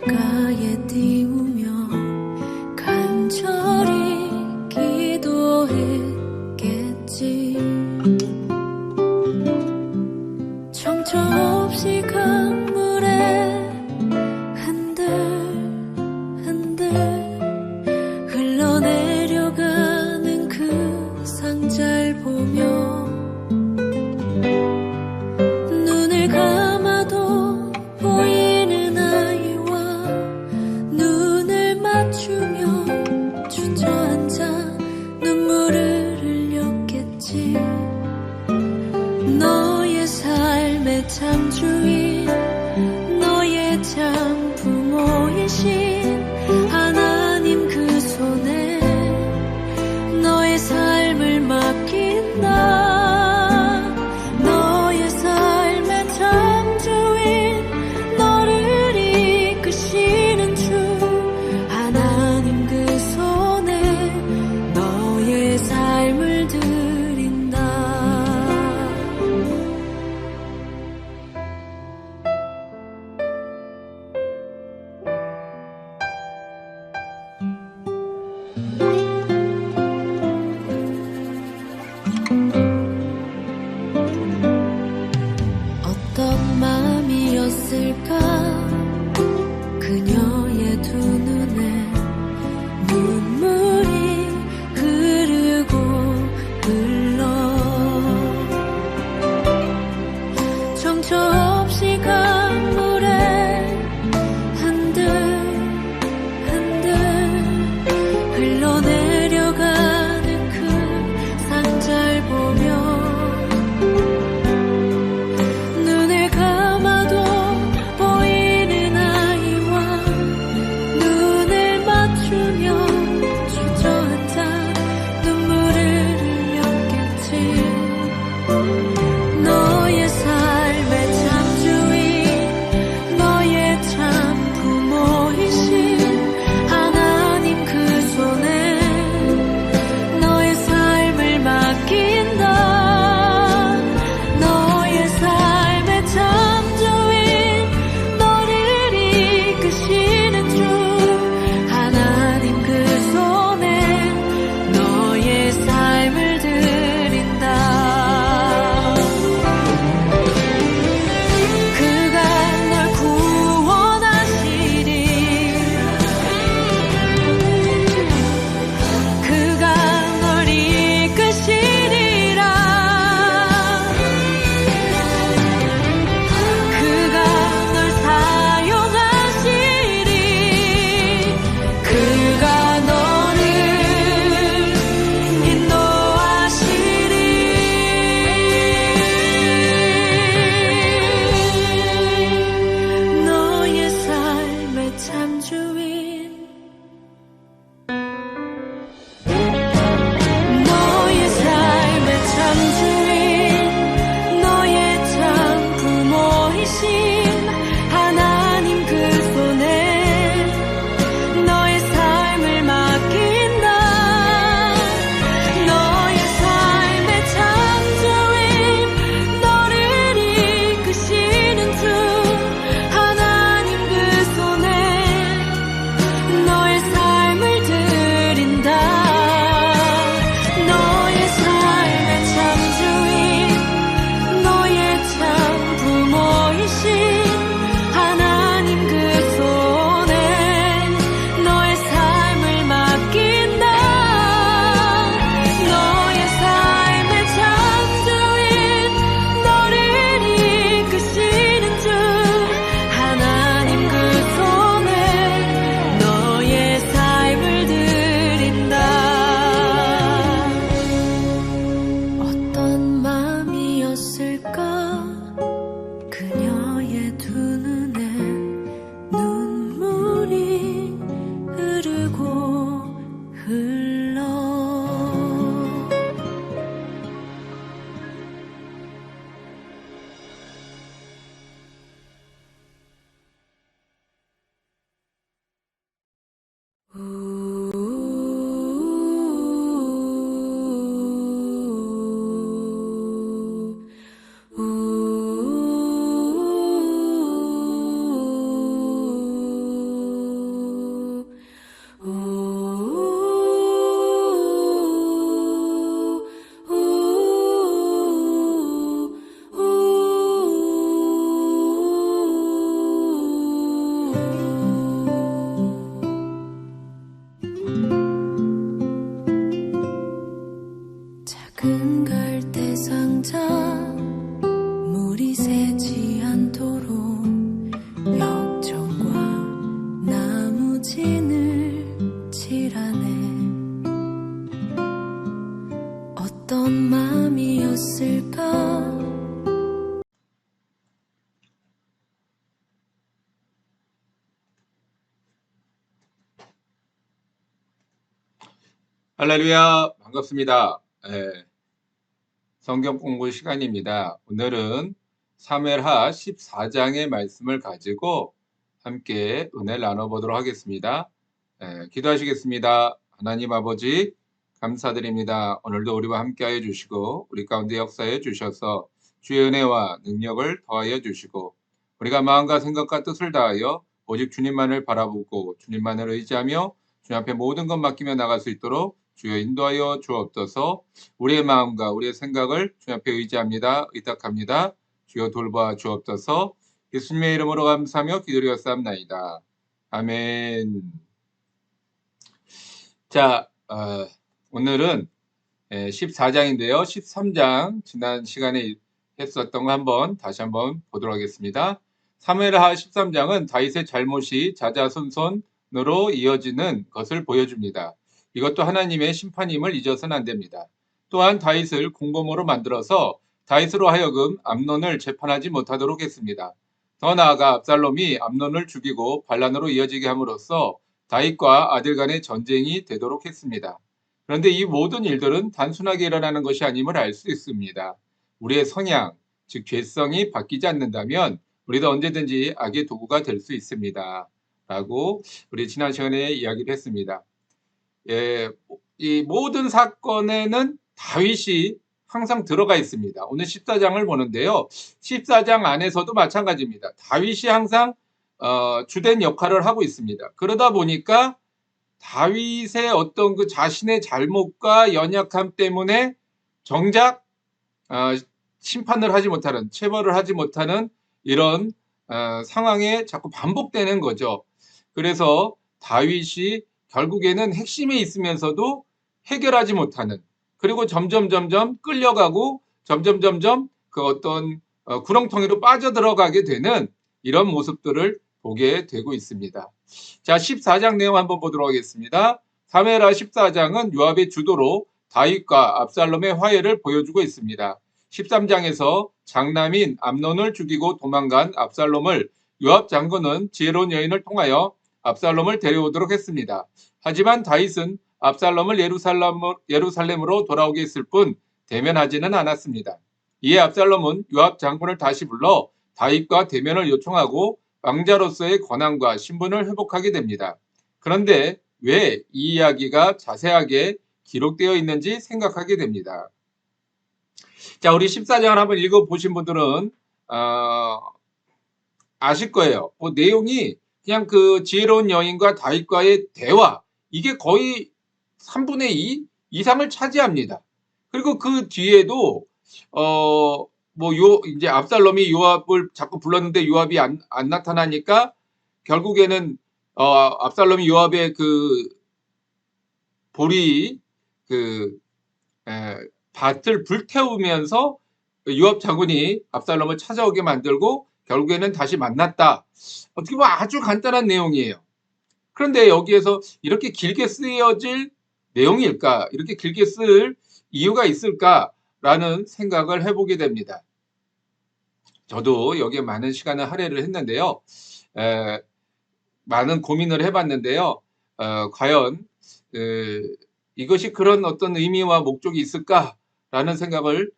길가에 띄우며 간절히 기도했겠지. 정처 없이 강물에 흔들흔들 흘러내려가는 그 상자를 보며 눈을 감아도 보이는 아이와 눈을 맞추며 주저앉아 눈물을 흘렸겠지. 너의 삶의 참 주인, 너의 참 부모이신 하나님 그 손에 너의 삶을 맡긴다. 너의 삶의 참 주인, 너를 이끄시는 주 하나님 그 손에 너의 삶을 드린다. 어떤 마음이었을까 그녀의 두 눈에 눈물이 흐르고 흘러 정처 없이 강물에 흔들흔들 흘러내려가는 그 상자를 보며 눈을 감아도 보이는 아이와 눈을 맞추며 주저앉아 눈물을 흘렸겠지. 너의 삶의 참 주인, 너의 참 부모이신 하나님 그 손에 너의 삶을 맡긴다. 너의 삶의 참 주인, 너를 이끄시는 주 하나님 그 손에 너의 삶을 드린다. 그가 널 구원하시리. 그가 널 이끄시리라. 그가 널 사용하시리. 그가 너를 인도하시리. 너의 삶의 참 주인, 너의 삶의 참 주인, 너의 참 부모이신 하나님 그 손에 너의 삶을 맡긴다. 너의 삶의 참 주인, 너를 이끄시는 주 하나님 그 손에 무너지는 질환에 어떤 마음이었을까. 할렐루야, 반갑습니다. 성경 공부 시간입니다. 오늘은 사무엘하 14장의 말씀을 가지고 함께 은혜를 나눠보도록 하겠습니다. 기도하시겠습니다. 하나님 아버지, 감사드립니다. 오늘도 우리와 함께하여 주시고 우리 가운데 역사해 주셔서 주의 은혜와 능력을 더하여 주시고 우리가 마음과 생각과 뜻을 다하여 오직 주님만을 바라보고 주님만을 의지하며 주님 앞에 모든 것 맡기며 나갈 수 있도록 주여 인도하여 주옵소서. 우리의 마음과 우리의 생각을 주님 앞에 의지합니다. 의탁합니다. 주여 돌봐 주옵소서. 예수님의 이름으로 감사하며 기도드렸사옵나이다. 아멘. 자, 오늘은 14장인데요. 13장 지난 시간에 했었던 거 다시 한번 보도록 하겠습니다. 사무엘하 13장은 다윗의 잘못이 자자손손으로 이어지는 것을 보여줍니다. 이것도 하나님의 심판임을 잊어서는 안 됩니다. 또한 다윗을 공범으로 만들어서 다윗으로 하여금 암논을 재판하지 못하도록 했습니다. 더 나아가 압살롬이 암논을 죽이고 반란으로 이어지게 함으로써 다윗과 아들 간의 전쟁이 되도록 했습니다. 그런데 이 모든 일들은 단순하게 일어나는 것이 아님을 알 수 있습니다. 우리의 성향, 즉 죄성이 바뀌지 않는다면 우리도 언제든지 악의 도구가 될 수 있습니다. 라고 우리 지난 시간에 이야기를 했습니다. 이 모든 사건에는 다윗이 항상 들어가 있습니다. 오늘 14장을 보는데요. 14장 안에서도 마찬가지입니다. 다윗이 항상 주된 역할을 하고 있습니다. 그러다 보니까 다윗의 어떤 그 자신의 잘못과 연약함 때문에 정작 심판을 하지 못하는, 체벌을 하지 못하는 이런 상황에 자꾸 반복되는 거죠. 그래서 다윗이 결국에는 핵심에 있으면서도 해결하지 못하는, 그리고 점점 끌려가고 점점 그 어떤 구렁텅이로 빠져들어가게 되는 이런 모습들을 보게 되고 있습니다. 자, 14장 내용 한번 보도록 하겠습니다. 사무엘하 14장은 요압의 주도로 다윗과 압살롬의 화해를 보여주고 있습니다. 13장에서 장남인 암논을 죽이고 도망간 압살롬을 요압 장군은 지혜로운 여인을 통하여 압살롬을 데려오도록 했습니다. 하지만 다윗은 압살롬을 예루살렘으로 돌아오게 했을 뿐 대면하지는 않았습니다. 이에 압살롬은 요압 장군을 다시 불러 다윗과 대면을 요청하고 왕자로서의 권한과 신분을 회복하게 됩니다. 그런데 왜 이 이야기가 자세하게 기록되어 있는지 생각하게 됩니다. 자, 우리 14장을 한번 읽어보신 분들은 아실 거예요. 그 내용이 그냥 그 지혜로운 여인과 다윗과의 대화, 이게 거의 3분의 2 이상을 차지합니다. 그리고 그 뒤에도 이제 압살롬이 요압을 자꾸 불렀는데 요압이 안 나타나니까 결국에는 압살롬이 요압의 그 보리 밭을 불태우면서 요압 장군이 압살롬을 찾아오게 만들고 결국에는 다시 만났다. 어떻게 보면 아주 간단한 내용이에요. 그런데 여기에서 이렇게 길게 쓰여질 내용일까? 이렇게 길게 쓸 이유가 있을까라는 생각을 해보게 됩니다. 저도 여기에 많은 시간을 할애를 했는데요. 많은 고민을 해봤는데요. 과연 이것이 그런 어떤 의미와 목적이 있을까라는 생각을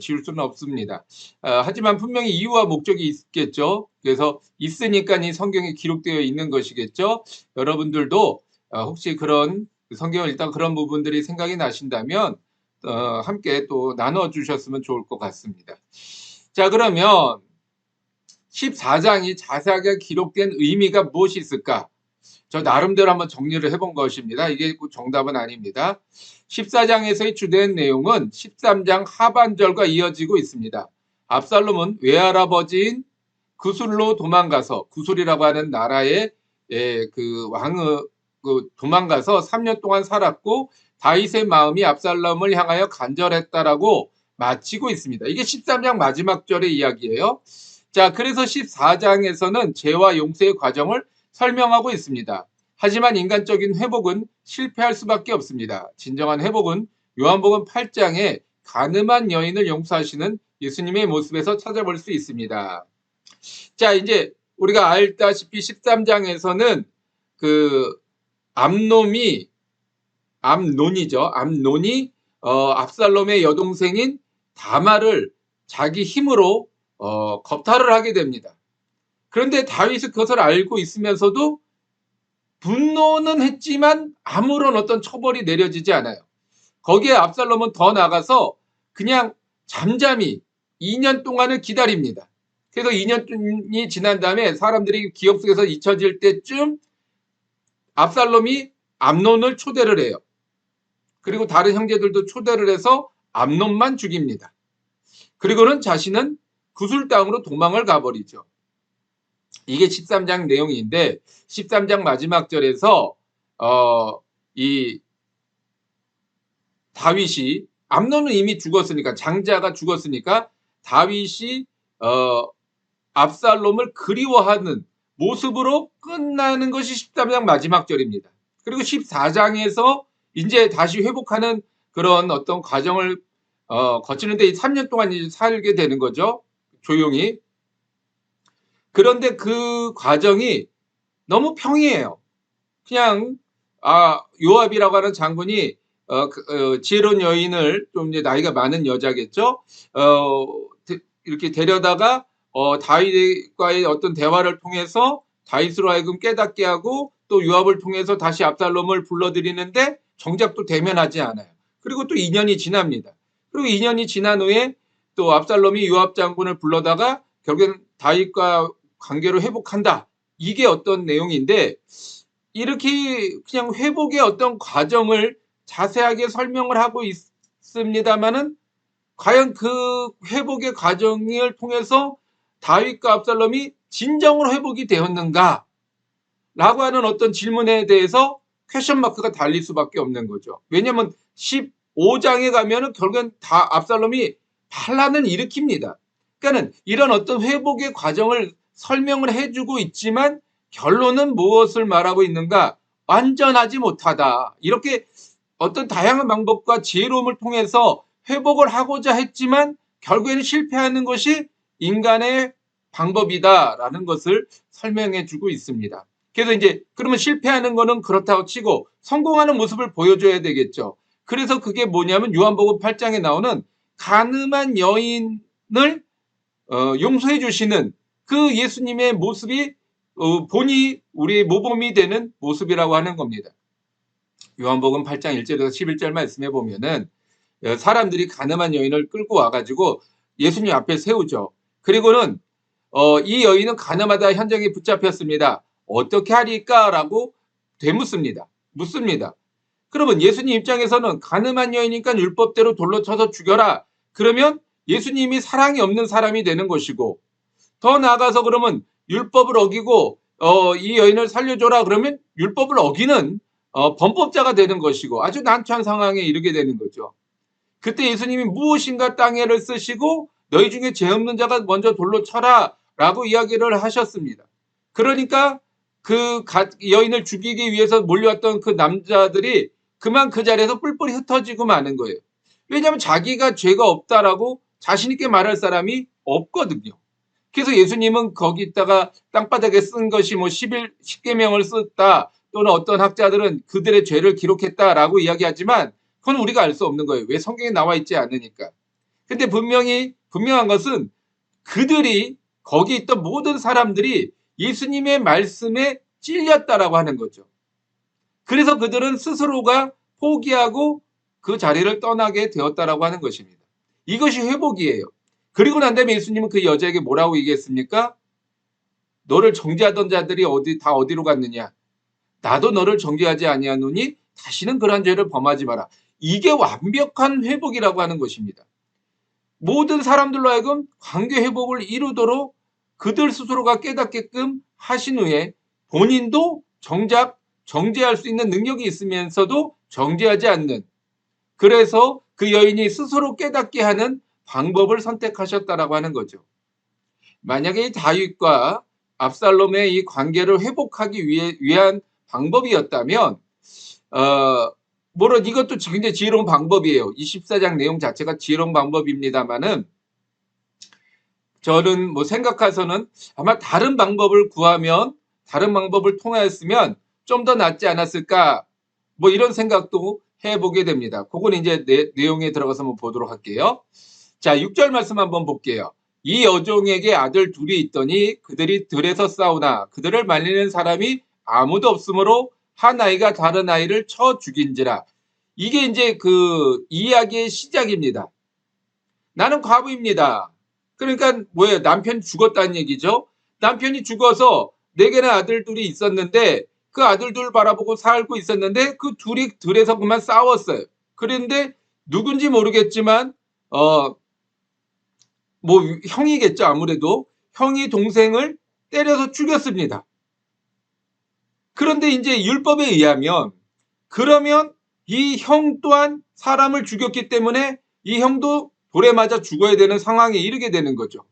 지울 수는 없습니다. 하지만 분명히 이유와 목적이 있겠죠. 그래서 있으니까 이 성경에 기록되어 있는 것이겠죠. 여러분들도 혹시 그런 성경을 읽다 그런 부분들이 생각이 나신다면 함께 또 나눠주셨으면 좋을 것 같습니다. 자, 그러면 14장이 자세하게 기록된 의미가 무엇이 있을까? 저 나름대로 한번 정리를 해본 것입니다. 이게 정답은 아닙니다. 14장에서의 주된 내용은 13장 하반절과 이어지고 있습니다. 압살롬은 외할아버지인 구술로 도망가서, 구술이라고 하는 나라의 그 왕의 도망가서 3년 동안 살았고 다윗의 마음이 압살롬을 향하여 간절했다라고 마치고 있습니다. 이게 13장 마지막 절의 이야기예요. 자, 그래서 14장에서는 죄와 용서의 과정을 설명하고 있습니다. 하지만 인간적인 회복은 실패할 수밖에 없습니다. 진정한 회복은 요한복음 8장에 가늠한 여인을 용서하시는 예수님의 모습에서 찾아볼 수 있습니다. 자, 이제 우리가 알다시피 13장에서는 그 암논이 압살롬의 여동생인 다말을 자기 힘으로 겁탈을 하게 됩니다. 그런데 다윗은 그것을 알고 있으면서도 분노는 했지만 아무런 어떤 처벌이 내려지지 않아요. 거기에 압살롬은 더 나가서 그냥 잠잠히 2년 동안을 기다립니다. 그래서 2년이 지난 다음에 사람들이 기억 속에서 잊혀질 때쯤 압살롬이 암논을 초대를 해요. 그리고 다른 형제들도 초대를 해서 암논만 죽입니다. 그리고는 자신은 구슬 땅으로 도망을 가버리죠. 이게 13장 내용인데 13장 마지막 절에서 이 다윗이 암논은 이미 죽었으니까 장자가 죽었으니까 다윗이 압살롬을 그리워하는 모습으로 끝나는 것이 13장 마지막 절입니다. 그리고 14장에서 이제 다시 회복하는 그런 어떤 과정을 거치는데 3년 동안 이제 살게 되는 거죠. 조용히. 그런데 그 과정이 너무 평이해요. 그냥 요압이라고 하는 장군이 지혜로운 여인을 좀 이제 나이가 많은 여자겠죠. 이렇게 데려다가 다윗과의 어떤 대화를 통해서 다윗으로 하여금 깨닫게 하고 또 요압을 통해서 다시 압살롬을 불러들이는데 정작 또 대면하지 않아요. 그리고 또 2년이 지납니다. 그리고 2년이 지난 후에 또 압살롬이 요압 장군을 불러다가 결국엔 다윗과 관계를 회복한다. 이게 어떤 내용인데 이렇게 그냥 회복의 어떤 과정을 자세하게 설명을 하고 있습니다만은 과연 그 회복의 과정을 통해서 다윗과 압살롬이 진정으로 회복이 되었는가? 라고 하는 어떤 질문에 대해서 퀘션 마크가 달릴 수밖에 없는 거죠. 왜냐하면 15장에 가면은 결국엔 다 압살롬이 반란을 일으킵니다. 그러니까는 이런 어떤 회복의 과정을 설명을 해주고 있지만 결론은 무엇을 말하고 있는가? 완전하지 못하다. 이렇게 어떤 다양한 방법과 지혜로움을 통해서 회복을 하고자 했지만 결국에는 실패하는 것이 인간의 방법이다라는 것을 설명해 주고 있습니다. 그래서 이제 그러면 실패하는 거는 그렇다고 치고 성공하는 모습을 보여줘야 되겠죠. 그래서 그게 뭐냐면 요한복음 8장에 나오는 가늠한 여인을 용서해 주시는 그 예수님의 모습이 본이 우리의 모범이 되는 모습이라고 하는 겁니다. 요한복음 8장 1절에서 11절 말씀해 보면은 사람들이 가늠한 여인을 끌고 와가지고 예수님 앞에 세우죠. 그리고는 이 여인은 가늠하다 현장에 붙잡혔습니다. 어떻게 하리까? 라고 되묻습니다. 묻습니다. 그러면 예수님 입장에서는 가늠한 여인이니까 율법대로 돌로 쳐서 죽여라. 그러면 예수님이 사랑이 없는 사람이 되는 것이고 더 나아가서 그러면 율법을 어기고 이 여인을 살려줘라. 그러면 율법을 어기는 범법자가 되는 것이고 아주 난처한 상황에 이르게 되는 거죠. 그때 예수님이 무엇인가 땅에를 쓰시고 너희 중에 죄 없는 자가 먼저 돌로 쳐라 라고 이야기를 하셨습니다. 그러니까 그 여인을 죽이기 위해서 몰려왔던 그 남자들이 그만 그 자리에서 뿔뿔이 흩어지고 마는 거예요. 왜냐하면 자기가 죄가 없다라고 자신 있게 말할 사람이 없거든요. 그래서 예수님은 거기다가 땅바닥에 쓴 것이 뭐 10계명을 썼다 또는 어떤 학자들은 그들의 죄를 기록했다라고 이야기하지만 그건 우리가 알 수 없는 거예요. 왜 성경에 나와 있지 않으니까. 근데 분명한 것은 그들이 거기 있던 모든 사람들이 예수님의 말씀에 찔렸다라고 하는 거죠. 그래서 그들은 스스로가 포기하고 그 자리를 떠나게 되었다라고 하는 것입니다. 이것이 회복이에요. 그리고 난 다음에 예수님은 그 여자에게 뭐라고 얘기했습니까? 너를 정죄하던 자들이 다 어디로 갔느냐? 나도 너를 정죄하지 아니하노니 다시는 그러한 죄를 범하지 마라. 이게 완벽한 회복이라고 하는 것입니다. 모든 사람들로 하여금 관계 회복을 이루도록 그들 스스로가 깨닫게끔 하신 후에 본인도 정작 정죄할 수 있는 능력이 있으면서도 정죄하지 않는, 그래서 그 여인이 스스로 깨닫게 하는 방법을 선택하셨다라고 하는 거죠. 만약에 다윗과 압살롬의 이 관계를 회복하기 위한 방법이었다면 물론 이것도 굉장히 지혜로운 방법이에요. 이 14장 내용 자체가 지혜로운 방법입니다만은 저는 뭐 생각해서는 아마 다른 방법을 구하면 다른 방법을 통하였으면 좀 더 낫지 않았을까 뭐 이런 생각도 해보게 됩니다. 그건 이제 내용에 들어가서 한번 보도록 할게요. 자, 6절 말씀 한번 볼게요. 이 여종에게 아들 둘이 있더니 그들이 들에서 싸우나 그들을 말리는 사람이 아무도 없으므로 한 아이가 다른 아이를 쳐 죽인지라. 이게 이제 그 이야기의 시작입니다. 나는 과부입니다. 그러니까 뭐예요? 남편이 죽었다는 얘기죠. 남편이 죽어서 내게는 아들 둘이 있었는데 그 아들 둘 바라보고 살고 있었는데 그 둘이 들에서 그만 싸웠어요. 그런데 누군지 모르겠지만 뭐 형이겠죠. 아무래도 형이 동생을 때려서 죽였습니다. 그런데 이제 율법에 의하면 그러면 이 형 또한 사람을 죽였기 때문에 이 형도 돌에 맞아 죽어야 되는 상황에 이르게 되는 거죠.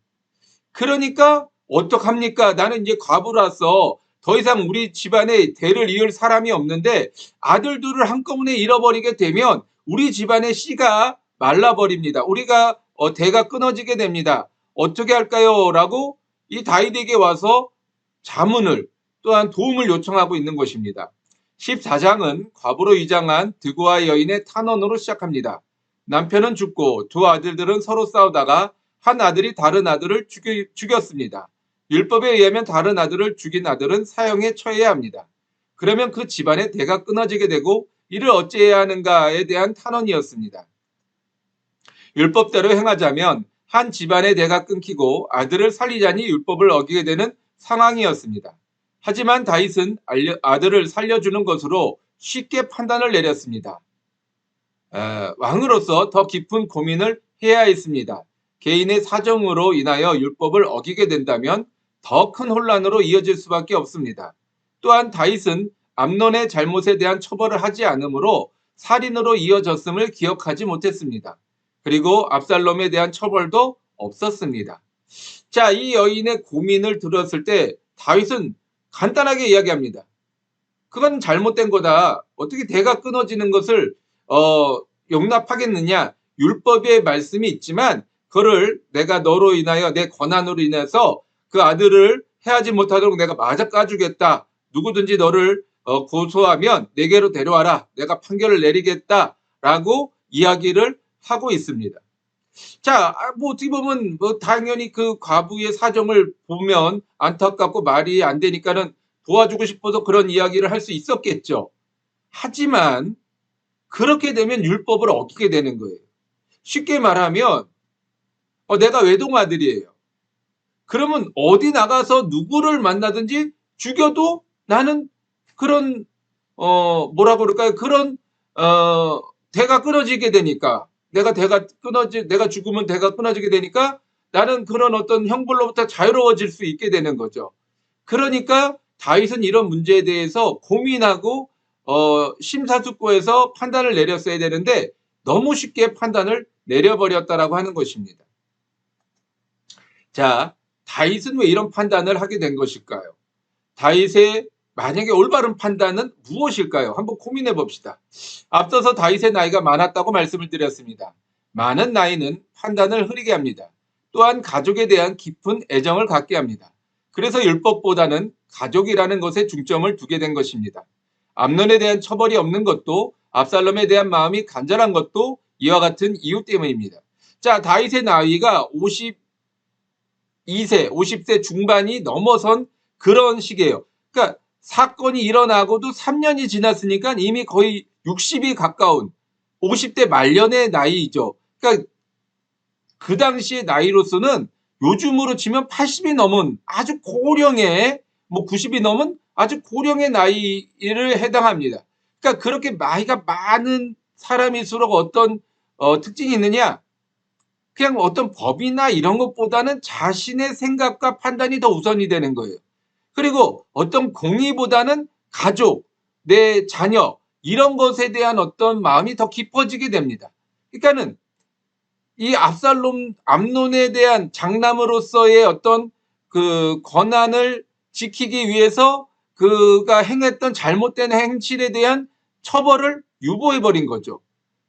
그러니까 어떡합니까? 나는 이제 과부라서 더 이상 우리 집안에 대를 이을 사람이 없는데 아들 둘을 한꺼번에 잃어버리게 되면 우리 집안의 씨가 말라버립니다. 우리가 대가 끊어지게 됩니다. 어떻게 할까요? 라고 이 다윗에게 와서 자문을 또한 도움을 요청하고 있는 것입니다. 14장은 과부로 위장한 드고와 여인의 탄원으로 시작합니다. 남편은 죽고 두 아들들은 서로 싸우다가 한 아들이 다른 아들을 죽였습니다. 율법에 의하면 다른 아들을 죽인 아들은 사형에 처해야 합니다. 그러면 그 집안의 대가 끊어지게 되고 이를 어찌해야 하는가에 대한 탄원이었습니다. 율법대로 행하자면 한 집안의 대가 끊기고 아들을 살리자니 율법을 어기게 되는 상황이었습니다. 하지만 다윗은 아들을 살려주는 것으로 쉽게 판단을 내렸습니다. 왕으로서 더 깊은 고민을 해야 했습니다. 개인의 사정으로 인하여 율법을 어기게 된다면 더 큰 혼란으로 이어질 수밖에 없습니다. 또한 다윗은 암논의 잘못에 대한 처벌을 하지 않으므로 살인으로 이어졌음을 기억하지 못했습니다. 그리고 압살롬에 대한 처벌도 없었습니다. 자, 이 여인의 고민을 들었을 때 다윗은 간단하게 이야기합니다. 그건 잘못된 거다. 어떻게 대가 끊어지는 것을 용납하겠느냐. 율법의 말씀이 있지만 그거를 내가 너로 인하여 내 권한으로 인해서 그 아들을 해하지 못하도록 내가 맞아 까주겠다. 누구든지 너를 고소하면 내게로 데려와라. 내가 판결을 내리겠다라고 이야기를 하고 있습니다. 자, 뭐 어떻게 보면 뭐 당연히 그 과부의 사정을 보면 안타깝고 말이 안 되니까는 도와주고 싶어서 그런 이야기를 할 수 있었겠죠. 하지만 그렇게 되면 율법을 어기게 되는 거예요. 쉽게 말하면 내가 외동아들이에요. 그러면 어디 나가서 누구를 만나든지 죽여도 나는 그런 뭐라고 그럴까요? 그런 대가 끊어지게 되니까 내가 죽으면 대가 끊어지게 되니까 나는 그런 어떤 형벌로부터 자유로워질 수 있게 되는 거죠. 그러니까 다윗은 이런 문제에 대해서 고민하고 심사숙고해서 판단을 내렸어야 되는데 너무 쉽게 판단을 내려버렸다라고 하는 것입니다. 자, 다윗은 왜 이런 판단을 하게 된 것일까요? 다윗의 만약에 올바른 판단은 무엇일까요? 한번 고민해 봅시다. 앞서서 다윗의 나이가 많았다고 말씀을 드렸습니다. 많은 나이는 판단을 흐리게 합니다. 또한 가족에 대한 깊은 애정을 갖게 합니다. 그래서 율법보다는 가족이라는 것에 중점을 두게 된 것입니다. 암논에 대한 처벌이 없는 것도 압살롬에 대한 마음이 간절한 것도 이와 같은 이유 때문입니다. 자, 다윗의 나이가 50세 중반이 넘어선 그런 시기예요. 그러니까 사건이 일어나고도 3년이 지났으니까 이미 거의 60이 가까운 50대 말년의 나이죠. 그러니까 그 당시의 나이로서는 요즘으로 치면 80이 넘은 아주 고령의 90이 넘은 아주 고령의 나이를 해당합니다. 그러니까 그렇게 나이가 많은 사람일수록 어떤 특징이 있느냐? 그냥 어떤 법이나 이런 것보다는 자신의 생각과 판단이 더 우선이 되는 거예요. 그리고 어떤 공의보다는 가족, 내 자녀 이런 것에 대한 어떤 마음이 더 깊어지게 됩니다. 그러니까는 이 암논에 대한 장남으로서의 어떤 그 권한을 지키기 위해서 그가 행했던 잘못된 행실에 대한 처벌을 유보해 버린 거죠.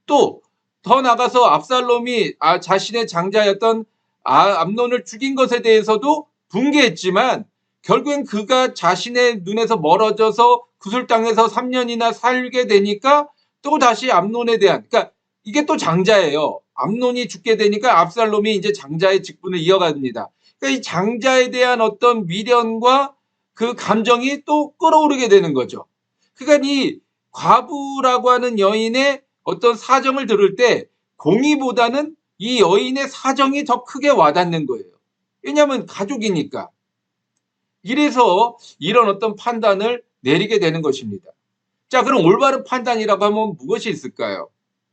또 더 나가서 압살롬이 자신의 장자였던 암논을 죽인 것에 대해서도 분개했지만 결국엔 그가 자신의 눈에서 멀어져서 구슬 땅에서 3년이나 살게 되니까 또 다시 암논에 대한, 그러니까 이게 또 장자예요. 암논이 죽게 되니까 압살롬이 이제 장자의 직분을 이어갑니다. 그러니까 이 장자에 대한 어떤 미련과 그 감정이 또 끌어오르게 되는 거죠. 그러니까 이 과부라고 하는 여인의 어떤 사정을 들을 때 공의보다는 이 여인의 사정이 더 크게 와닿는 거예요. 왜냐하면 가족이니까. 이래서 이런 어떤 판단을 내리게 되는 것입니다. 자, 그럼 올바른 판단이라고 하면 무엇이 있을까요?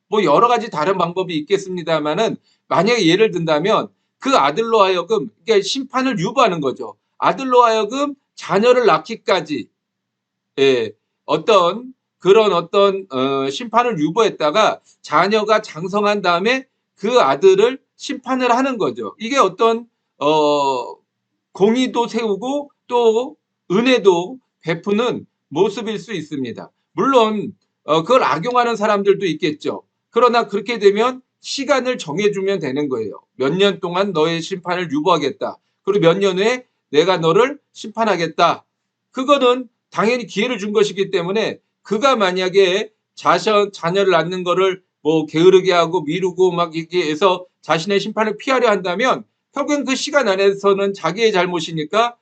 뭐 여러 가지 다른 방법이 있겠습니다만은 만약에 예를 든다면 그 아들로 하여금, 그러니까 심판을 유보하는 거죠. 아들로 하여금 자녀를 낳기까지 어떤 그런 어떤 심판을 유보했다가 자녀가 장성한 다음에 그 아들을 심판을 하는 거죠. 이게 어떤 공의도 세우고 또 은혜도 베푸는 모습일 수 있습니다. 물론 그걸 악용하는 사람들도 있겠죠. 그러나 그렇게 되면 시간을 정해주면 되는 거예요. 몇 년 동안 너의 심판을 유보하겠다. 그리고 몇 년 후에 내가 너를 심판하겠다. 그거는 당연히 기회를 준 것이기 때문에 그가 만약에 자녀를 낳는 거를 뭐 게으르게 하고 미루고 막 이렇게 해서 자신의 심판을 피하려 한다면 결국엔 그 시간 안에서는 자기의 잘못이니까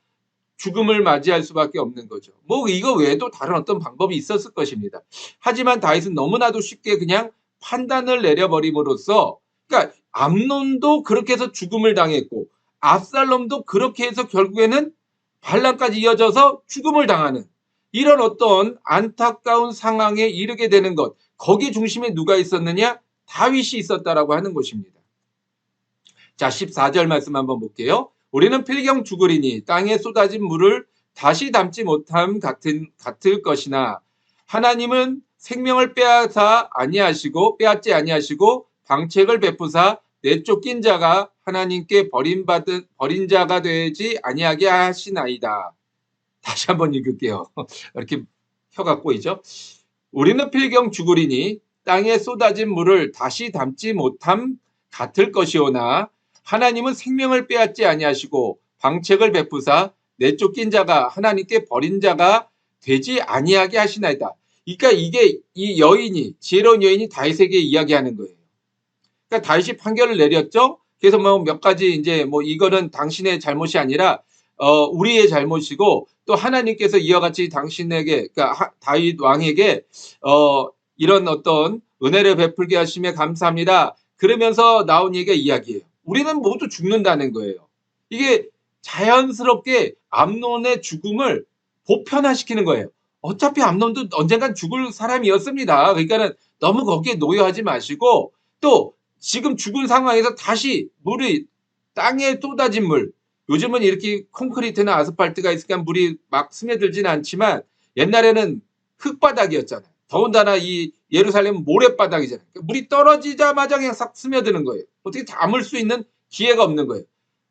죽음을 맞이할 수밖에 없는 거죠. 뭐 이거 외에도 다른 어떤 방법이 있었을 것입니다. 하지만 다윗은 너무나도 쉽게 그냥 판단을 내려버림으로써, 그러니까 암논도 그렇게 해서 죽음을 당했고 압살롬도 그렇게 해서 결국에는 반란까지 이어져서 죽음을 당하는 이런 어떤 안타까운 상황에 이르게 되는 것, 거기 중심에 누가 있었느냐? 다윗이 있었다라고 하는 것입니다. 자, 14절 말씀 한번 볼게요. 우리는 필경 죽으리니 땅에 쏟아진 물을 다시 담지 못함 같을 것이나 하나님은 생명을 빼앗지 아니하시고 방책을 베푸사 내쫓긴 자가 하나님께 버린 자가 되지 아니하게 하시나이다. 다시 한번 읽을게요. 이렇게 혀가 꼬이죠. 우리는 필경 죽으리니 땅에 쏟아진 물을 다시 담지 못함 같을 것이오나 하나님은 생명을 빼앗지 아니하시고 방책을 베푸사 내쫓긴 자가 하나님께 버린 자가 되지 아니하게 하시나이다. 그러니까 이게 이 여인이, 지혜로운 여인이 다윗에게 이야기하는 거예요. 그러니까 다윗이 판결을 내렸죠. 그래서 뭐 몇 가지 이제 뭐 이거는 당신의 잘못이 아니라 우리의 잘못이고 또 하나님께서 이와 같이 당신에게, 그러니까 다윗 왕에게 이런 어떤 은혜를 베풀게 하심에 감사합니다. 그러면서 나온 얘기가 이야기예요. 우리는 모두 죽는다는 거예요. 이게 자연스럽게 암논의 죽음을 보편화시키는 거예요. 어차피 암논도 언젠간 죽을 사람이었습니다. 그러니까는 너무 거기에 노여하지 마시고 또 지금 죽은 상황에서 다시 물이 땅에 쏟아진 물, 요즘은 이렇게 콘크리트나 아스팔트가 있으니까 물이 막 스며들지는 않지만 옛날에는 흙바닥이었잖아요. 더군다나 이 예루살렘은 모래바닥이잖아요. 물이 떨어지자마자 그냥 싹 스며드는 거예요. 어떻게 담을 수 있는 기회가 없는 거예요.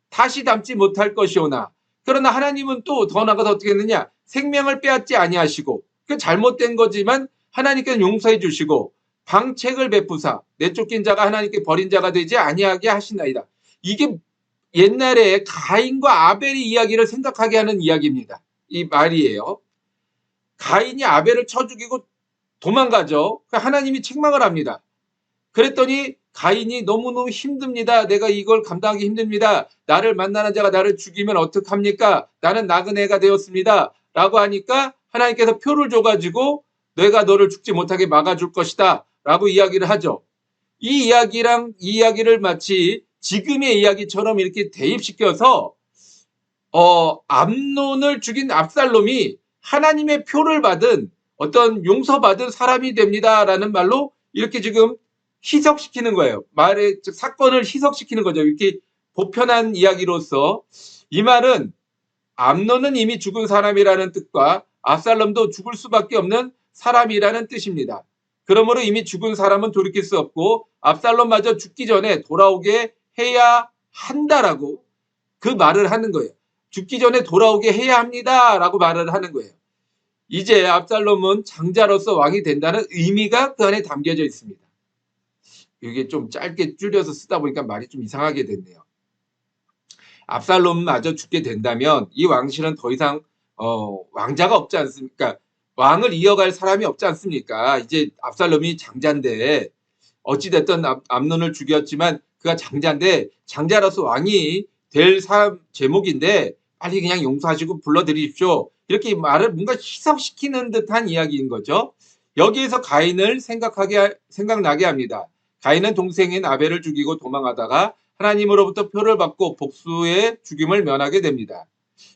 다시 담지 못할 것이오나, 그러나 하나님은 또 더 나아가서 어떻게 했느냐? 생명을 빼앗지 아니하시고, 그 잘못된 거지만 하나님께서 용서해 주시고 방책을 베푸사 내쫓긴 자가 하나님께 버린 자가 되지 아니하게 하시나이다. 이게 옛날에 가인과 아벨의 이야기를 생각하게 하는 이야기입니다. 이 말이에요. 가인이 아벨을 쳐 죽이고 도망가죠. 하나님이 책망을 합니다. 그랬더니 가인이 너무너무 힘듭니다. 내가 이걸 감당하기 힘듭니다. 나를 만나는 자가 나를 죽이면 어떡합니까? 나는 나그네가 되었습니다. 라고 하니까 하나님께서 표를 줘가지고 내가 너를 죽지 못하게 막아줄 것이다. 라고 이야기를 하죠. 이 이야기랑 이 이야기를 마치 지금의 이야기처럼 이렇게 대입시켜서 암논을 죽인 압살롬이 하나님의 표를 받은 어떤 용서받은 사람이 됩니다라는 말로 이렇게 지금 희석시키는 거예요. 즉 사건을 희석시키는 거죠. 이렇게 보편한 이야기로서 이 말은 암논은 이미 죽은 사람이라는 뜻과 압살롬도 죽을 수밖에 없는 사람이라는 뜻입니다. 그러므로 이미 죽은 사람은 돌이킬 수 없고 압살롬마저 죽기 전에 돌아오게 해야 한다라고 그 말을 하는 거예요. 죽기 전에 돌아오게 해야 합니다라고 말을 하는 거예요. 이제 압살롬은 장자로서 왕이 된다는 의미가 그 안에 담겨져 있습니다. 이게 좀 짧게 줄여서 쓰다 보니까 말이 좀 이상하게 됐네요. 압살롬마저 죽게 된다면 이 왕실은 더 이상 왕자가 없지 않습니까? 왕을 이어갈 사람이 없지 않습니까? 이제 압살롬이 장자인데 어찌됐든 암논을 죽였지만 그가 장자인데 장자로서 왕이 될 사람 제목인데 빨리 그냥 용서하시고 불러들이십시오. 이렇게 말을 뭔가 희석시키는 듯한 이야기인 거죠. 여기에서 가인을 생각나게 합니다. 가인은 동생인 아벨을 죽이고 도망하다가 하나님으로부터 표를 받고 복수의 죽임을 면하게 됩니다.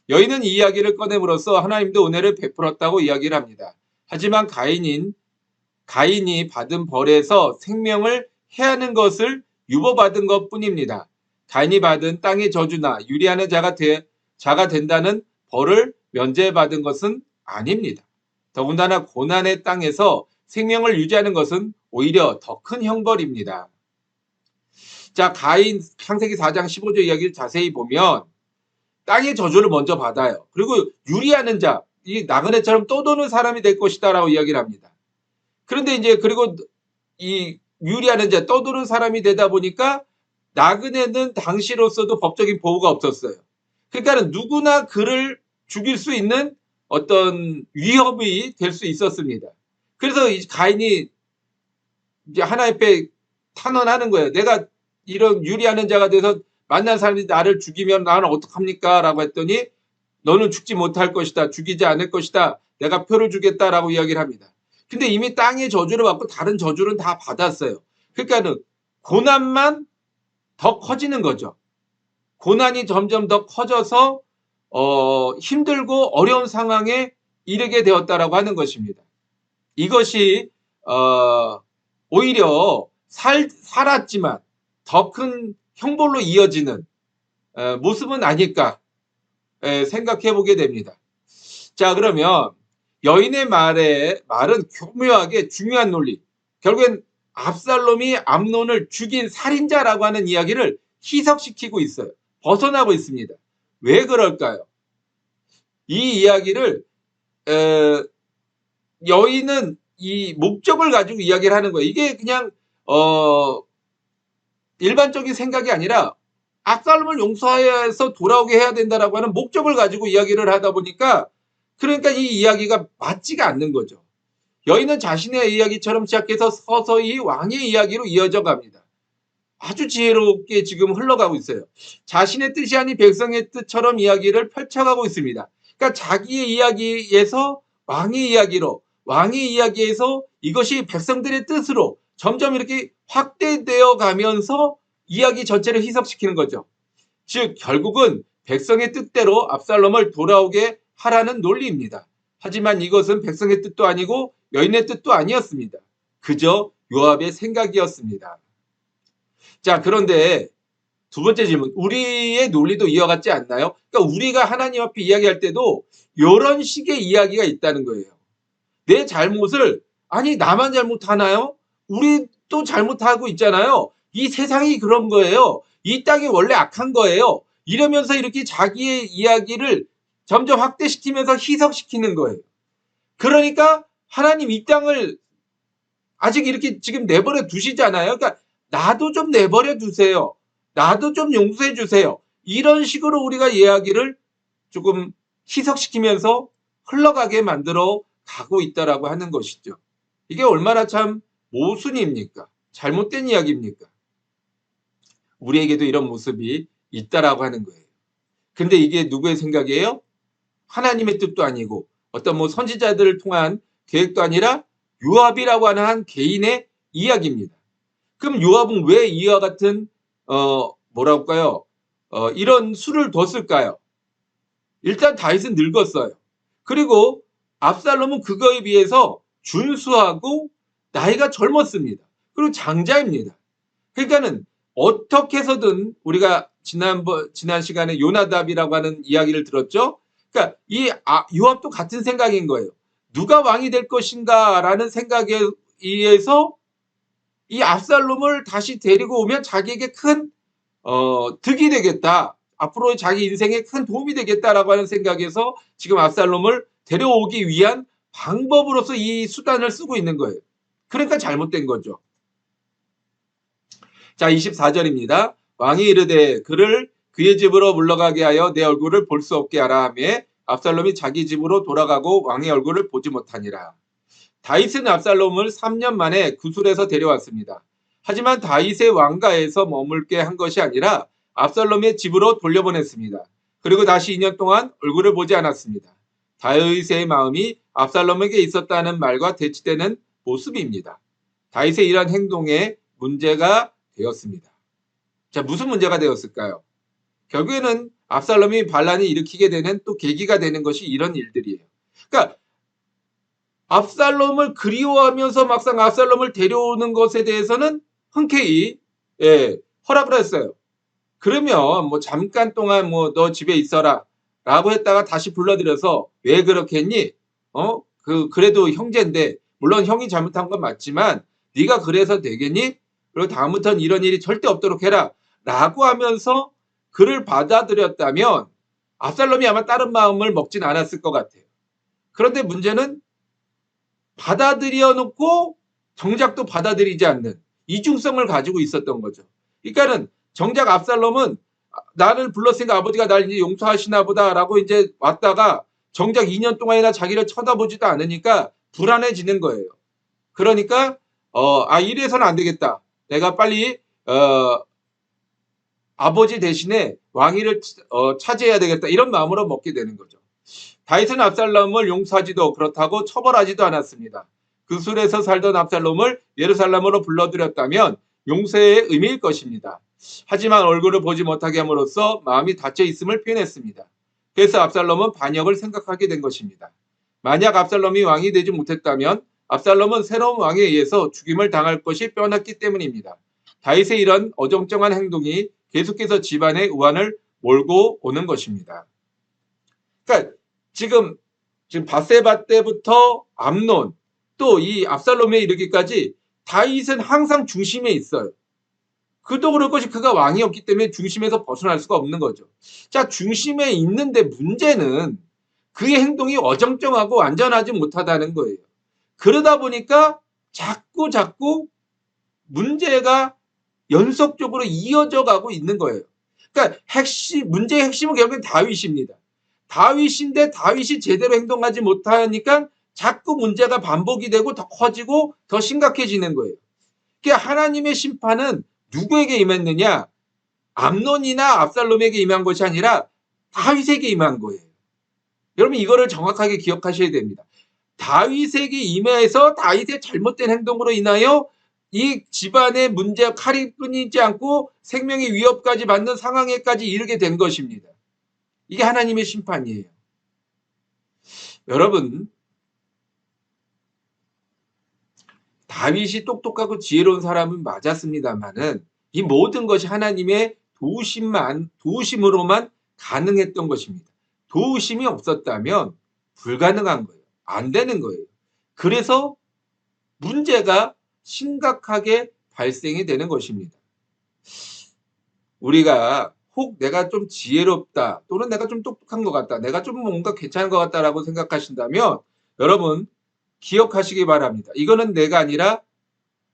여인은 이 이야기를 꺼냄으로써 하나님도 은혜를 베풀었다고 이야기를 합니다. 하지만 가인이 받은 벌에서 생명을 해하는 것을 유보받은 것 뿐입니다. 가인이 받은 땅의 저주나 유리하는 자가 된다는 벌을 면제받은 것은 아닙니다. 더군다나 고난의 땅에서 생명을 유지하는 것은 오히려 더 큰 형벌입니다. 자, 가인 창세기 4장 15절 이야기를 자세히 보면 땅의 저주를 먼저 받아요. 그리고 유리하는 자, 이 나그네처럼 떠도는 사람이 될 것이다라고 이야기를 합니다. 그런데 이제 그리고 이 유리하는 자, 떠도는 사람이 되다 보니까 나그네는 당시로서도 법적인 보호가 없었어요. 그러니까 누구나 그를 죽일 수 있는 어떤 위협이 될 수 있었습니다. 그래서 이 가인이 이제 하나님 앞에 탄원하는 거예요. 내가 이런 유리하는 자가 돼서 만난 사람이 나를 죽이면 나는 어떡합니까? 라고 했더니 너는 죽지 못할 것이다. 죽이지 않을 것이다. 내가 표를 주겠다라고 이야기를 합니다. 근데 이미 땅의 저주를 받고 다른 저주는 다 받았어요. 그러니까는 고난만 더 커지는 거죠. 고난이 점점 더 커져서 힘들고 어려운 상황에 이르게 되었다라고 하는 것입니다. 이것이 오히려 살았지만 더 큰 형벌로 이어지는 모습은 아닐까 생각해 보게 됩니다. 자, 그러면 여인의 말은 교묘하게 중요한 논리. 결국엔 압살롬이 암논을 죽인 살인자라고 하는 이야기를 희석시키고 있어요. 벗어나고 있습니다. 왜 그럴까요? 이 이야기를 여인은 이 목적을 가지고 이야기를 하는 거예요. 이게 그냥 일반적인 생각이 아니라 압살롬을 용서해서 돌아오게 해야 된다라고 하는 목적을 가지고 이야기를 하다 보니까 그러니까 이 이야기가 맞지가 않는 거죠. 여인은 자신의 이야기처럼 시작해서 서서히 왕의 이야기로 이어져 갑니다. 아주 지혜롭게 지금 흘러가고 있어요. 자신의 뜻이 아닌 백성의 뜻처럼 이야기를 펼쳐가고 있습니다. 그러니까 자기의 이야기에서 왕의 이야기로, 왕의 이야기에서 이것이 백성들의 뜻으로 점점 이렇게 확대되어 가면서 이야기 전체를 희석시키는 거죠. 즉 결국은 백성의 뜻대로 압살롬을 돌아오게 하라는 논리입니다. 하지만 이것은 백성의 뜻도 아니고 여인의 뜻도 아니었습니다. 그저 요압의 생각이었습니다. 자, 그런데 두 번째 질문. 우리의 논리도 이와 같지 않나요? 그러니까 우리가 하나님 앞에 이야기할 때도 이런 식의 이야기가 있다는 거예요. 내 잘못을 아니 나만 잘못하나요? 우리도 잘못하고 있잖아요. 이 세상이 그런 거예요. 이 땅이 원래 악한 거예요. 이러면서 이렇게 자기의 이야기를 점점 확대시키면서 희석시키는 거예요. 그러니까 하나님 이 땅을 아직 이렇게 지금 내버려 두시잖아요. 그러니까 나도 좀 내버려 두세요. 나도 좀 용서해 주세요. 이런 식으로 우리가 이야기를 조금 희석시키면서 흘러가게 만들어 가고 있다라고 하는 것이죠. 이게 얼마나 참 모순입니까? 잘못된 이야기입니까? 우리에게도 이런 모습이 있다라고 하는 거예요. 근데 이게 누구의 생각이에요? 하나님의 뜻도 아니고 어떤 뭐 선지자들을 통한 계획도 아니라 요압이라고 하는 한 개인의 이야기입니다. 그럼 요압은 왜 이와 같은 뭐라고 할까요? 이런 수를 뒀을까요? 일단 다윗은 늙었어요. 그리고 압살롬은 그거에 비해서 준수하고 나이가 젊었습니다. 그리고 장자입니다. 그러니까는 어떻게 해서든 우리가 지난 시간에 요나답이라고 하는 이야기를 들었죠. 그러니까 이 요압도 같은 생각인 거예요. 누가 왕이 될 것인가라는 생각에 의해서 이 압살롬을 다시 데리고 오면 자기에게 큰 득이 되겠다. 앞으로 자기 인생에 큰 도움이 되겠다라고 하는 생각에서 지금 압살롬을 데려오기 위한 방법으로서 이 수단을 쓰고 있는 거예요. 그러니까 잘못된 거죠. 자, 24절입니다. 왕이 이르되 그를 그의 집으로 물러가게 하여 내 얼굴을 볼 수 없게 하라 하며 압살롬이 자기 집으로 돌아가고 왕의 얼굴을 보지 못하니라. 다윗은 압살롬을 3년 만에 구술에서 데려왔습니다. 하지만 다윗의 왕가에서 머물게 한 것이 아니라 압살롬의 집으로 돌려보냈습니다. 그리고 다시 2년 동안 얼굴을 보지 않았습니다. 다윗의 마음이 압살롬에게 있었다는 말과 대치되는 모습입니다. 다윗의 이러한 행동에 문제가 되었습니다. 자, 무슨 문제가 되었을까요? 결국에는 압살롬이 반란을 일으키게 되는 또 계기가 되는 것이 이런 일들이에요. 그러니까 압살롬을 그리워하면서 막상 압살롬을 데려오는 것에 대해서는 흔쾌히 허락을 했어요. 그러면 뭐 잠깐 동안 뭐 너 집에 있어라 라고 했다가 다시 불러들여서 왜 그렇게 했니? 그래도 형제인데 물론 형이 잘못한 건 맞지만 네가 그래서 되겠니? 그리고 다음부터는 이런 일이 절대 없도록 해라 라고 하면서 그를 받아들였다면 압살롬이 아마 다른 마음을 먹진 않았을 것 같아요. 그런데 문제는 받아들여 놓고 정작 또 받아들이지 않는 이중성을 가지고 있었던 거죠. 그러니까는 정작 압살롬은 나를 불렀으니까 아버지가 날 이제 용서하시나 보다라고 이제 왔다가 정작 2년 동안이나 자기를 쳐다보지도 않으니까 불안해지는 거예요. 그러니까 이래서는 안 되겠다. 내가 빨리 아버지 대신에 왕위를 차지해야 되겠다. 이런 마음으로 먹게 되는 거죠. 다윗은 압살롬을 용서하지도 그렇다고 처벌하지도 않았습니다. 그 술에서 살던 압살롬을 예루살렘으로 불러들였다면 용서의 의미일 것입니다. 하지만 얼굴을 보지 못하게 함으로써 마음이 닫혀 있음을 표현했습니다. 그래서 압살롬은 반역을 생각하게 된 것입니다. 만약 압살롬이 왕이 되지 못했다면 압살롬은 새로운 왕에 의해서 죽임을 당할 것이 뻔했기 때문입니다. 다윗의 이런 어정쩡한 행동이 계속해서 집안의 우환을 몰고 오는 것입니다. 그러니까 지금 바세바 때부터 암논 또 이 압살롬에 이르기까지 다윗은 항상 중심에 있어요. 그도 그럴 것이 그가 왕이었기 때문에 중심에서 벗어날 수가 없는 거죠. 자, 중심에 있는데 문제는 그의 행동이 어정쩡하고 완전하지 못하다는 거예요. 그러다 보니까 자꾸 문제가 연속적으로 이어져 가고 있는 거예요. 그러니까 문제의 핵심은 결국엔 다윗입니다. 다윗인데 다윗이 제대로 행동하지 못하니까 자꾸 문제가 반복이 되고 더 커지고 더 심각해지는 거예요. 그러니까 하나님의 심판은 누구에게 임했느냐? 암논이나 압살롬에게 임한 것이 아니라 다윗에게 임한 거예요. 여러분 이거를 정확하게 기억하셔야 됩니다. 다윗에게 임해서 다윗의 잘못된 행동으로 인하여 이 집안의 문제가 칼이 끊이지 않고 생명의 위협까지 받는 상황에까지 이르게 된 것입니다. 이게 하나님의 심판이에요. 여러분 다윗이 똑똑하고 지혜로운 사람은 맞았습니다만은 이 모든 것이 하나님의 도우심으로만 가능했던 것입니다. 도우심이 없었다면 불가능한 거예요. 안 되는 거예요. 그래서 문제가 심각하게 발생이 되는 것입니다. 우리가 혹 내가 좀 지혜롭다 또는 내가 좀 똑똑한 것 같다 내가 좀 뭔가 괜찮은 것 같다라고 생각하신다면 여러분 기억하시기 바랍니다. 이거는 내가 아니라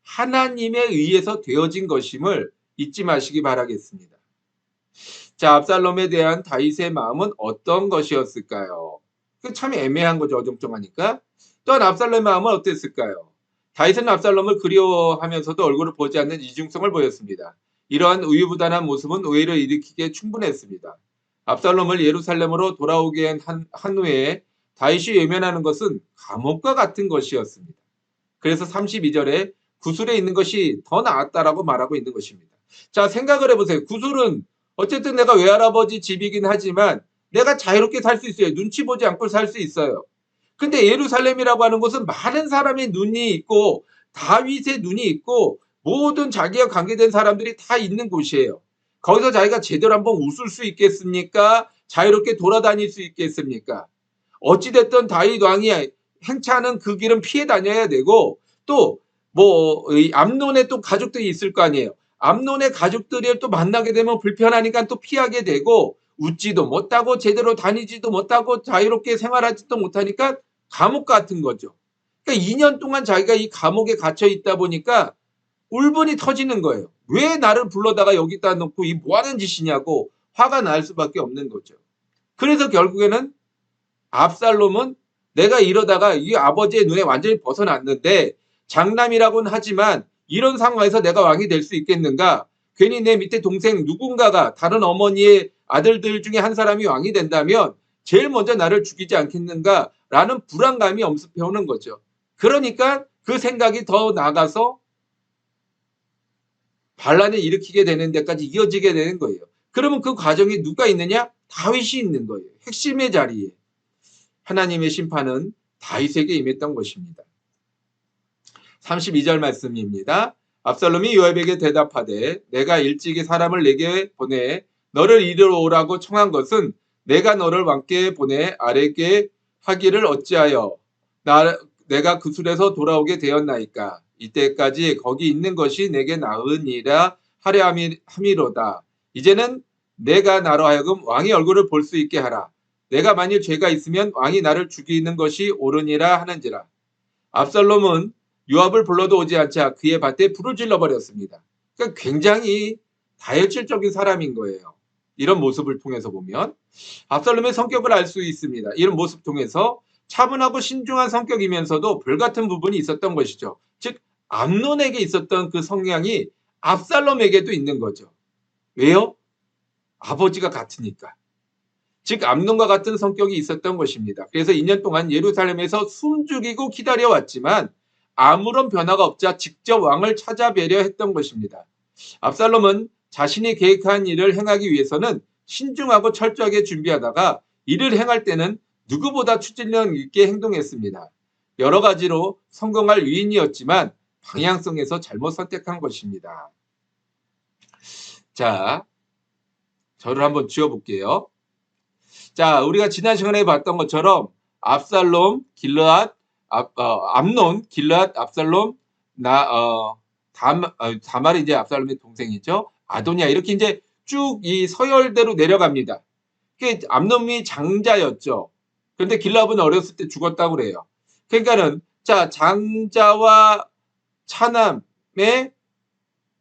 하나님에 의해서 되어진 것임을 잊지 마시기 바라겠습니다. 자, 압살롬에 대한 다윗의 마음은 어떤 것이었을까요? 참 애매한 거죠. 어정쩡하니까. 또한 압살롬의 마음은 어땠을까요? 다윗은 압살롬을 그리워하면서도 얼굴을 보지 않는 이중성을 보였습니다. 이러한 우유부단한 모습은 오해를 일으키기에 충분했습니다. 압살롬을 예루살렘으로 돌아오게 한 후에 다윗이 외면하는 것은 감옥과 같은 것이었습니다. 그래서 32절에 구술에 있는 것이 더 나았다라고 말하고 있는 것입니다. 자, 생각을 해보세요. 구술은 어쨌든 내가 외할아버지 집이긴 하지만 내가 자유롭게 살 수 있어요. 눈치 보지 않고 살 수 있어요. 근데 예루살렘이라고 하는 곳은 많은 사람의 눈이 있고 다윗의 눈이 있고 모든 자기와 관계된 사람들이 다 있는 곳이에요. 거기서 자기가 제대로 한번 웃을 수 있겠습니까? 자유롭게 돌아다닐 수 있겠습니까? 어찌됐든 다윗 왕이 행차하는 그 길은 피해 다녀야 되고 또 암논의 또 가족들이 있을 거 아니에요. 암논의 가족들을 또 만나게 되면 불편하니까 또 피하게 되고 웃지도 못하고 제대로 다니지도 못하고 자유롭게 생활하지도 못하니까 감옥 같은 거죠. 그러니까 2년 동안 자기가 이 감옥에 갇혀 있다 보니까 울분이 터지는 거예요. 왜 나를 불러다가 여기다 놓고 이 뭐 하는 짓이냐고 화가 날 수밖에 없는 거죠. 그래서 결국에는 압살롬은 내가 이러다가 이 아버지의 눈에 완전히 벗어났는데 장남이라고는 하지만 이런 상황에서 내가 왕이 될 수 있겠는가? 괜히 내 밑에 동생 누군가가 다른 어머니의 아들들 중에 한 사람이 왕이 된다면 제일 먼저 나를 죽이지 않겠는가? 라는 불안감이 엄습해 오는 거죠. 그러니까 그 생각이 더 나가서 반란을 일으키게 되는 데까지 이어지게 되는 거예요. 그러면 그 과정에 누가 있느냐? 다윗이 있는 거예요. 핵심의 자리에. 하나님의 심판은 다윗에게 임했던 것입니다. 32절 말씀입니다. 압살롬이 요압에게 대답하되 내가 일찍이 사람을 내게 보내 너를 이리로 오라고 청한 것은 내가 너를 왕께 보내 아래께 하기를 어찌하여 내가 그 술에서 돌아오게 되었나이까. 이때까지 거기 있는 것이 내게 나으니라 하려 함이로다. 이제는 내가 나로 하여금 왕의 얼굴을 볼 수 있게 하라. 내가 만일 죄가 있으면 왕이 나를 죽이는 것이 옳으니라 하는지라. 압살롬은 요압을 불러도 오지 않자 그의 밭에 불을 질러버렸습니다. 그러니까 굉장히 다혈질적인 사람인 거예요. 이런 모습을 통해서 보면 압살롬의 성격을 알 수 있습니다. 이런 모습 통해서 차분하고 신중한 성격이면서도 불같은 부분이 있었던 것이죠. 즉 암논에게 있었던 그 성향이 압살롬에게도 있는 거죠. 왜요? 아버지가 같으니까. 즉 암논과 같은 성격이 있었던 것입니다. 그래서 2년 동안 예루살렘에서 숨죽이고 기다려왔지만 아무런 변화가 없자 직접 왕을 찾아뵈려 했던 것입니다. 압살롬은 자신이 계획한 일을 행하기 위해서는 신중하고 철저하게 준비하다가 이를 행할 때는 누구보다 추진력 있게 행동했습니다. 여러 가지로 성공할 위인이었지만 방향성에서 잘못 선택한 것입니다. 자, 저를 한번 지어볼게요. 자, 우리가 지난 시간에 봤던 것처럼 압살롬, 길르앗, 암논, 길르앗, 압살롬, 다말이 이제 압살롬의 동생이죠. 아도니아 이렇게 이제 쭉 이 서열대로 내려갑니다. 그게 암논이 장자였죠. 그런데 길르앗은 어렸을 때 죽었다고 그래요. 그러니까는 자 장자와 차남의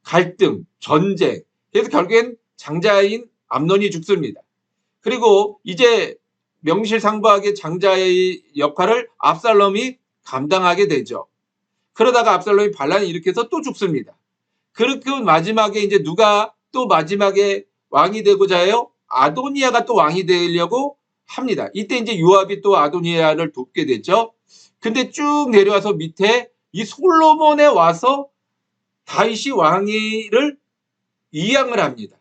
갈등, 전쟁. 그래서 결국엔 장자인 암논이 죽습니다. 그리고 이제 명실상부하게 장자의 역할을 압살롬이 감당하게 되죠. 그러다가 압살롬이 반란을 일으켜서 또 죽습니다. 그렇게 마지막에 이제 누가 또 마지막에 왕이 되고자 해요? 아도니아가 또 왕이 되려고 합니다. 이때 이제 요압이 또 아도니아를 돕게 되죠. 근데 쭉 내려와서 밑에 이 솔로몬에 와서 다윗이 왕위를 이양을 합니다.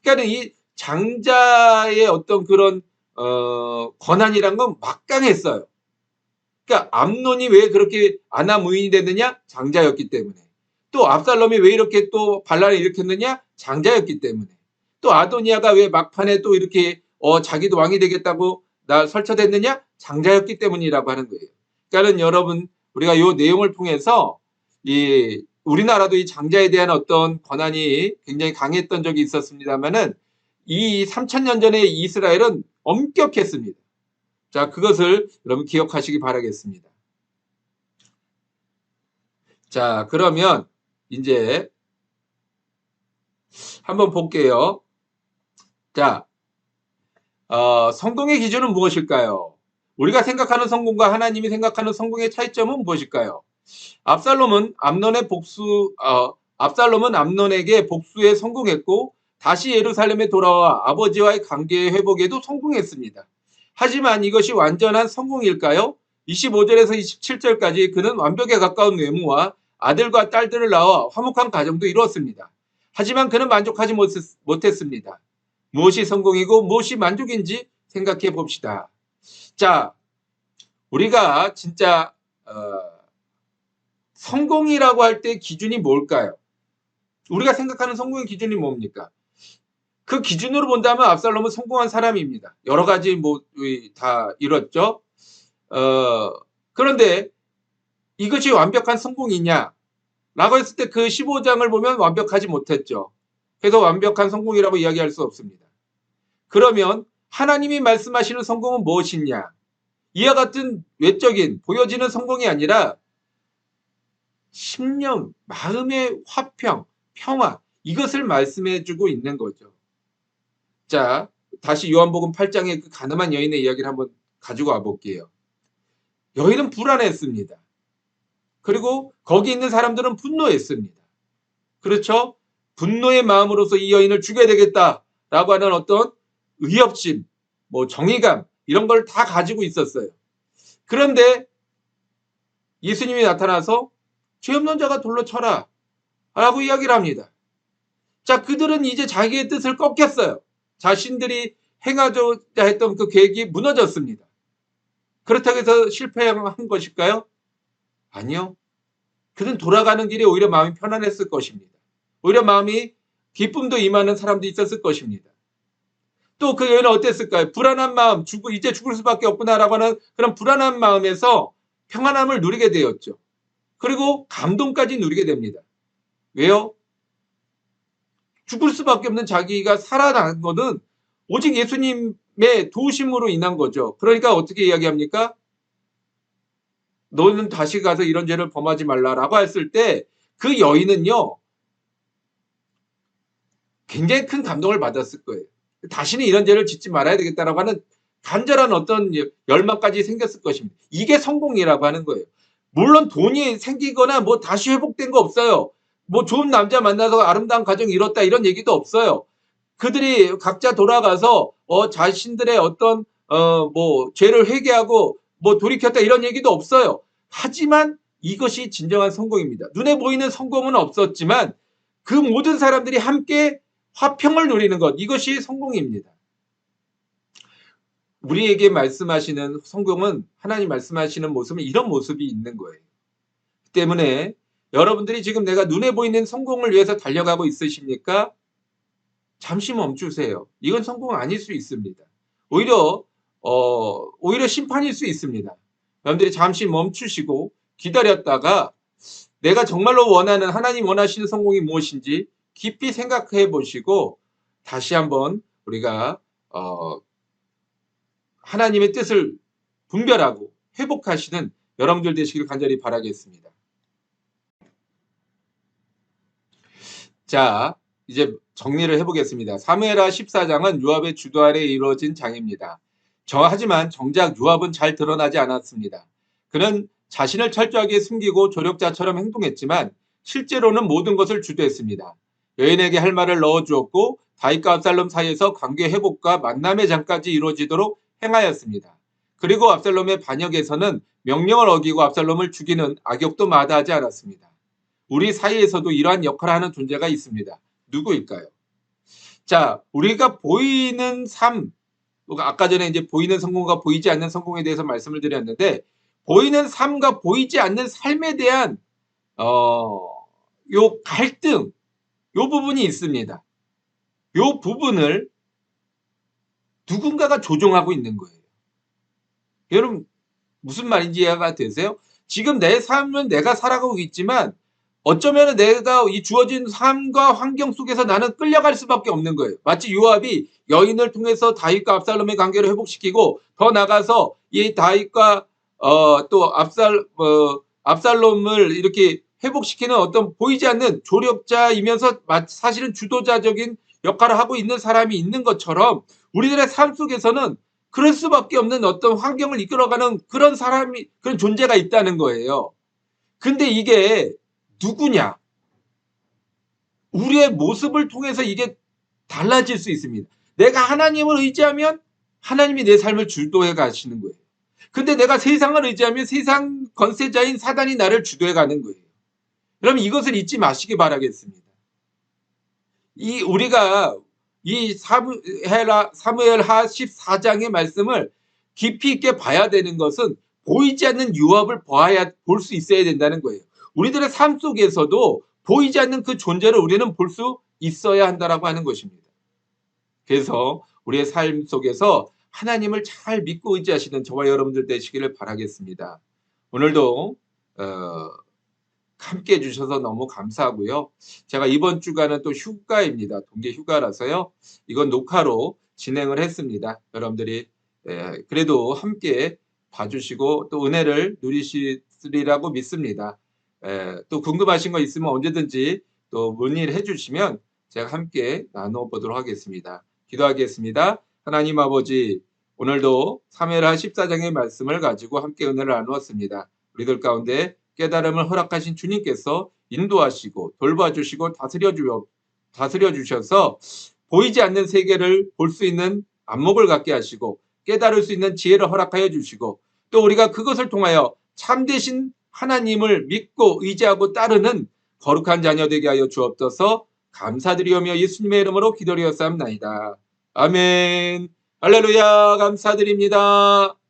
그러니까 이 장자의 어떤 그런 권한이란 건 막강했어요. 그러니까 암논이 왜 그렇게 아나무인이 됐느냐? 장자였기 때문에. 또 압살롬이 왜 이렇게 또 반란을 일으켰느냐? 장자였기 때문에. 또 아도니아가 왜 막판에 또 이렇게 자기도 왕이 되겠다고 설쳐댔느냐? 장자였기 때문이라고 하는 거예요. 그러니까 여러분 우리가 이 내용을 통해서 우리나라도 이 장자에 대한 어떤 권한이 굉장히 강했던 적이 있었습니다만은 이 3000년 전에 이스라엘은 엄격했습니다. 자, 그것을 여러분 기억하시기 바라겠습니다. 자, 그러면 이제 한번 볼게요. 자, 성공의 기준은 무엇일까요? 우리가 생각하는 성공과 하나님이 생각하는 성공의 차이점은 무엇일까요? 압살롬은 암논에게 복수에 성공했고 다시 예루살렘에 돌아와 아버지와의 관계 회복에도 성공했습니다. 하지만 이것이 완전한 성공일까요? 25절에서 27절까지 그는 완벽에 가까운 외모와 아들과 딸들을 낳아 화목한 가정도 이루었습니다. 하지만 그는 만족하지 못했습니다. 무엇이 성공이고 무엇이 만족인지 생각해 봅시다. 자, 우리가 진짜 성공이라고 할 때 기준이 뭘까요? 우리가 생각하는 성공의 기준이 뭡니까? 그 기준으로 본다면 압살롬은 성공한 사람입니다. 여러 가지 다 이뤘죠. 그런데 이것이 완벽한 성공이냐? 라고 했을 때 그 15장을 보면 완벽하지 못했죠. 그래서 완벽한 성공이라고 이야기할 수 없습니다. 그러면 하나님이 말씀하시는 성공은 무엇이냐? 이와 같은 외적인 보여지는 성공이 아니라 심령, 마음의 화평, 평화 이것을 말씀해주고 있는 거죠. 자, 다시 요한복음 8장의 그 가늠한 여인의 이야기를 한번 가지고 와볼게요. 여인은 불안했습니다. 그리고 거기 있는 사람들은 분노했습니다. 그렇죠? 분노의 마음으로서 이 여인을 죽여야 되겠다라고 하는 어떤 의협심, 뭐 정의감 이런 걸 다 가지고 있었어요. 그런데 예수님이 나타나서 죄 없는 자가 돌로 쳐라 라고 이야기를 합니다. 자, 그들은 이제 자기의 뜻을 꺾였어요. 자신들이 행하고자 했던 그 계획이 무너졌습니다. 그렇다고 해서 실패한 것일까요? 아니요. 그는 돌아가는 길에 오히려 마음이 편안했을 것입니다. 오히려 마음이 기쁨도 임하는 사람도 있었을 것입니다. 또 그 여인은 어땠을까요? 불안한 마음, 이제 죽을 수밖에 없구나라고 하는 그런 불안한 마음에서 평안함을 누리게 되었죠. 그리고 감동까지 누리게 됩니다. 왜요? 죽을 수밖에 없는 자기가 살아난 것은 오직 예수님의 도우심으로 인한 거죠. 그러니까 어떻게 이야기합니까? 너는 다시 가서 이런 죄를 범하지 말라라고 했을 때 그 여인은요, 굉장히 큰 감동을 받았을 거예요. 다시는 이런 죄를 짓지 말아야 되겠다라고 하는 간절한 어떤 열망까지 생겼을 것입니다. 이게 성공이라고 하는 거예요. 물론 돈이 생기거나 뭐 다시 회복된 거 없어요. 뭐 좋은 남자 만나서 아름다운 가정 이뤘다 이런 얘기도 없어요. 그들이 각자 돌아가서 자신들의 어떤 뭐 죄를 회개하고 뭐 돌이켰다 이런 얘기도 없어요. 하지만 이것이 진정한 성공입니다. 눈에 보이는 성공은 없었지만 그 모든 사람들이 함께 화평을 누리는 것, 이것이 성공입니다. 우리에게 말씀하시는 성공은, 하나님 말씀하시는 모습은 이런 모습이 있는 거예요. 때문에 여러분들이 지금 내가 눈에 보이는 성공을 위해서 달려가고 있으십니까? 잠시 멈추세요. 이건 성공 아닐 수 있습니다. 오히려 심판일 수 있습니다. 여러분들이 잠시 멈추시고 기다렸다가 내가 정말로 원하는, 하나님 원하시는 성공이 무엇인지 깊이 생각해 보시고 다시 한번 우리가 하나님의 뜻을 분별하고 회복하시는 여러분들 되시길 간절히 바라겠습니다. 자, 이제 정리를 해보겠습니다. 사무엘하 14장은 요압의 주도 아래 이루어진 장입니다. 하지만 정작 요압은 잘 드러나지 않았습니다. 그는 자신을 철저하게 숨기고 조력자처럼 행동했지만 실제로는 모든 것을 주도했습니다. 여인에게 할 말을 넣어주었고 다윗과 압살롬 사이에서 관계 회복과 만남의 장까지 이루어지도록 행하였습니다. 그리고 압살롬의 반역에서는 명령을 어기고 압살롬을 죽이는 악역도 마다하지 않았습니다. 우리 사이에서도 이러한 역할을 하는 존재가 있습니다. 누구일까요? 자, 우리가 보이는 삶, 아까 전에 이제 보이는 성공과 보이지 않는 성공에 대해서 말씀을 드렸는데, 보이는 삶과 보이지 않는 삶에 대한 요 갈등, 요 부분이 있습니다. 요 부분을 누군가가 조종하고 있는 거예요. 여러분 무슨 말인지 이해가 되세요? 지금 내 삶은 내가 살아가고 있지만 어쩌면 내가 이 주어진 삶과 환경 속에서 나는 끌려갈 수밖에 없는 거예요. 마치 요압이 여인을 통해서 다윗과 압살롬의 관계를 회복시키고 더 나가서 이 다윗과 또 압살롬을 이렇게 회복시키는 어떤 보이지 않는 조력자이면서 사실은 주도자적인 역할을 하고 있는 사람이 있는 것처럼 우리들의 삶 속에서는 그럴 수밖에 없는 어떤 환경을 이끌어가는 그런 사람이, 그런 존재가 있다는 거예요. 근데 이게 누구냐? 우리의 모습을 통해서 이게 달라질 수 있습니다. 내가 하나님을 의지하면 하나님이 내 삶을 주도해 가시는 거예요. 근데 내가 세상을 의지하면 세상 권세자인 사단이 나를 주도해 가는 거예요. 여러분 이것을 잊지 마시기 바라겠습니다. 우리가 이 사무엘하 14장의 말씀을 깊이 있게 봐야 되는 것은 보이지 않는 유업을 볼 수 있어야 된다는 거예요. 우리들의 삶 속에서도 보이지 않는 그 존재를 우리는 볼 수 있어야 한다라고 하는 것입니다. 그래서 우리의 삶 속에서 하나님을 잘 믿고 의지하시는 저와 여러분들 되시기를 바라겠습니다. 오늘도 함께 해주셔서 너무 감사하고요. 제가 이번 주간은 또 휴가입니다. 동계 휴가라서요. 이건 녹화로 진행을 했습니다. 여러분들이 그래도 함께 봐주시고 또 은혜를 누리시리라고 믿습니다. 또 궁금하신 거 있으면 언제든지 또 문의를 해주시면 제가 함께 나눠보도록 하겠습니다. 기도하겠습니다. 하나님 아버지, 오늘도 사무엘하 14장의 말씀을 가지고 함께 은혜를 나누었습니다. 우리들 가운데 깨달음을 허락하신 주님께서 인도하시고 돌봐주시고 다스려 주셔서 보이지 않는 세계를 볼 수 있는 안목을 갖게 하시고 깨달을 수 있는 지혜를 허락하여 주시고 또 우리가 그것을 통하여 참되신 하나님을 믿고 의지하고 따르는 거룩한 자녀 되게 하여 주옵소서. 감사드리오며 예수님의 이름으로 기도드렸사옵나이다. 아멘. 할렐루야. 감사드립니다.